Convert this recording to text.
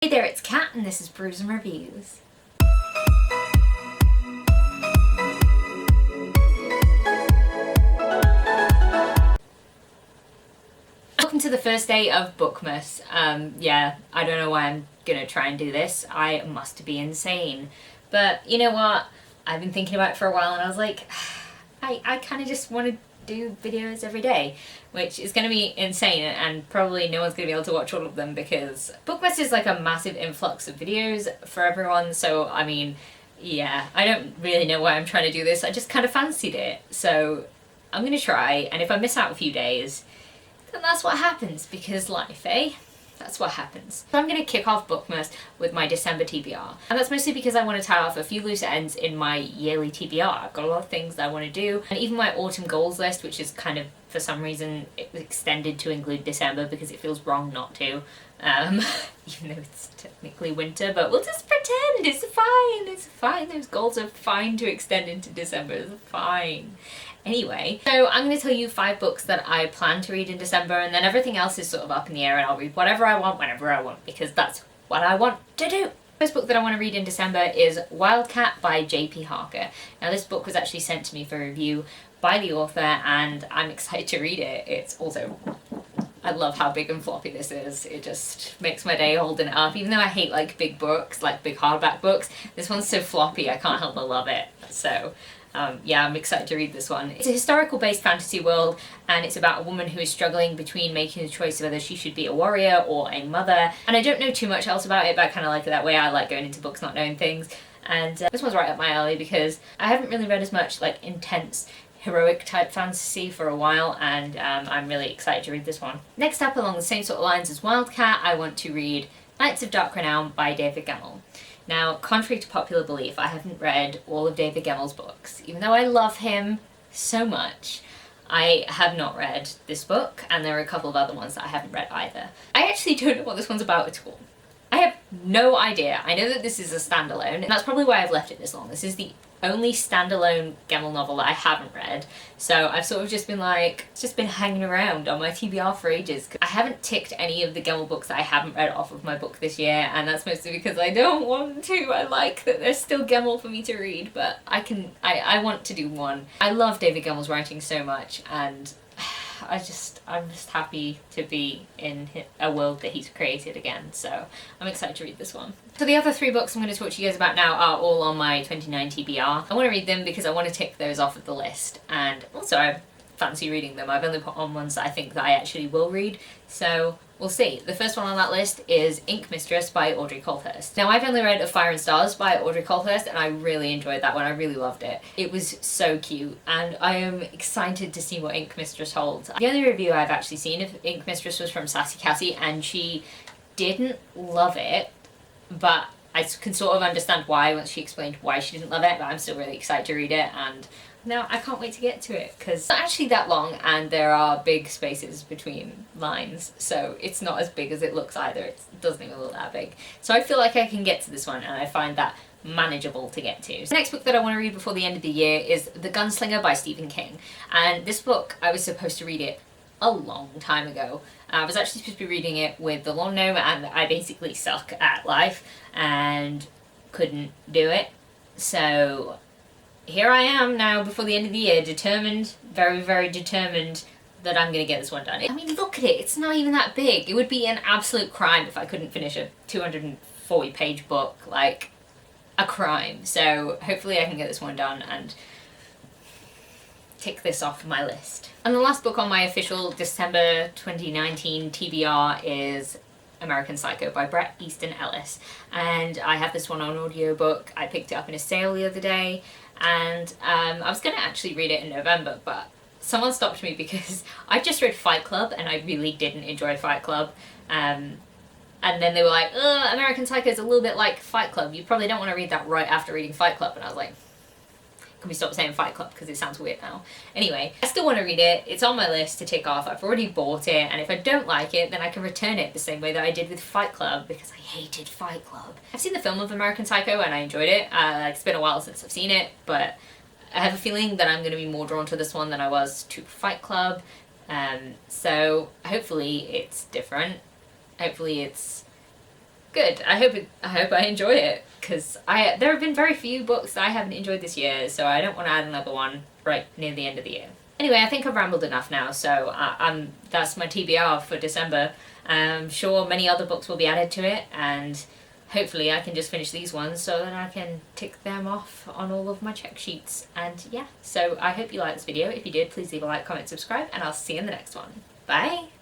Hey there, it's Kat and this is Brews and Reviews. Welcome to the first day of Bookmas. Yeah, I don't know why I'm gonna try and do this. I must be insane. But you know what? I've been thinking about it for a while and I was like, I kind of just want to do videos every day, which is going to be insane and probably no one's going to be able to watch all of them because Bookmas is like a massive influx of videos for everyone. So I mean, yeah, I don't really know why I'm trying to do this. I just kind of fancied it. So I'm going to try, and if I miss out a few days, then that's what happens, because life, eh? That's what happens. So I'm going to kick off Bookmas with my December TBR. And that's mostly because I want to tie off a few loose ends in my yearly TBR. I've got a lot of things that I want to do. And even my autumn goals list, which is kind of, for some reason, extended to include December because it feels wrong not to. Even though it's technically winter, but we'll just pretend it's fine. It's fine. Those goals are fine to extend into December. It's fine. Anyway, so I'm going to tell you 5 books that I plan to read in December, and then everything else is sort of up in the air and I'll read whatever I want, whenever I want, because that's what I want to do. The first book that I want to read in December is Wildcat by J.P. Harker. Now this book was actually sent to me for review by the author and I'm excited to read it. It's also, I love how big and floppy this is. It just makes my day holding it up. Even though I hate like big books, like big hardback books, this one's so floppy I can't help but love it. So yeah, I'm excited to read this one. It's a historical based fantasy world and it's about a woman who is struggling between making the choice of whether she should be a warrior or a mother. And I don't know too much else about it, but I kind of like it that way. I like going into books not knowing things. And this one's right up my alley because I haven't really read as much like intense heroic type fantasy for a while, and I'm really excited to read this one. Next up, along the same sort of lines as Wildcat, I want to read Knights of Dark Renown by David Gemmell. Now, contrary to popular belief, I haven't read all of David Gemmell's books. Even though I love him so much, I have not read this book, and there are a couple of other ones that I haven't read either. I actually don't know what this one's about at all. I have no idea. I know that this is a standalone, and that's probably why I've left it this long. This is the only standalone Gemmell novel that I haven't read, so I've sort of just been like, it's just been hanging around on my TBR for ages. I haven't ticked any of the Gemmell books that I haven't read off of my book this year, and that's mostly because I don't want to. I like that there's still Gemmell for me to read, but I want to do one. I love David Gemmell's writing so much, and I'm just happy to be in a world that he's created again, so I'm excited to read this one. So the other 3 books I'm going to talk to you guys about now are all on my 29 TBR. I want to read them because I want to tick those off of the list, and also I fancy reading them. I've only put on ones that I think that I actually will read, so we'll see. The first one on that list is Mistress by Audrey Coulthurst. Now I've only read A Fire and Stars by Audrey Coulthurst and I really enjoyed that one. I really loved it. It was so cute and I am excited to see what Mistress holds. The only review I've actually seen of Mistress was from Sassy Cassie and she didn't love it, but I can sort of understand why once she explained why she didn't love it, but I'm still really excited to read it, and now I can't wait to get to it because it's not actually that long and there are big spaces between lines, so it's not as big as it looks either. It doesn't even look that big. So I feel like I can get to this one and I find that manageable to get to. The next book that I want to read before the end of the year is The Gunslinger by Stephen King, and this book I was supposed to read it a long time ago. I was actually supposed to be reading it with the lawn gnome and I basically suck at life and couldn't do it. So here I am now before the end of the year, determined, very, very determined that I'm going to get this one done. I mean, look at it. It's not even that big. It would be an absolute crime if I couldn't finish a 240-page book. Like, a crime. So hopefully I can get this one done and tick this off my list. And the last book on my official December 2019 TBR is American Psycho by Bret Easton Ellis, and I have this one on audiobook. I picked it up in a sale the other day and I was going to actually read it in November, but someone stopped me because I just read Fight Club and I really didn't enjoy Fight Club, and then they were like, American Psycho is a little bit like Fight Club, you probably don't want to read that right after reading Fight Club, and I was like, can we stop saying Fight Club because it sounds weird now. Anyway, I still want to read it. It's on my list to tick off. I've already bought it, and if I don't like it, then I can return it the same way that I did with Fight Club because I hated Fight Club. I've seen the film of American Psycho and I enjoyed it. It's been a while since I've seen it, but I have a feeling that I'm going to be more drawn to this one than I was to Fight Club. So hopefully it's different. Hopefully it's Good. I hope I enjoy it, because there have been very few books that I haven't enjoyed this year, so I don't want to add another one right near the end of the year. Anyway, I think I've rambled enough now, so that's my TBR for December. I'm sure many other books will be added to it, and hopefully I can just finish these ones so that I can tick them off on all of my check sheets. And yeah, so I hope you liked this video. If you did, please leave a like, comment, subscribe, and I'll see you in the next one. Bye!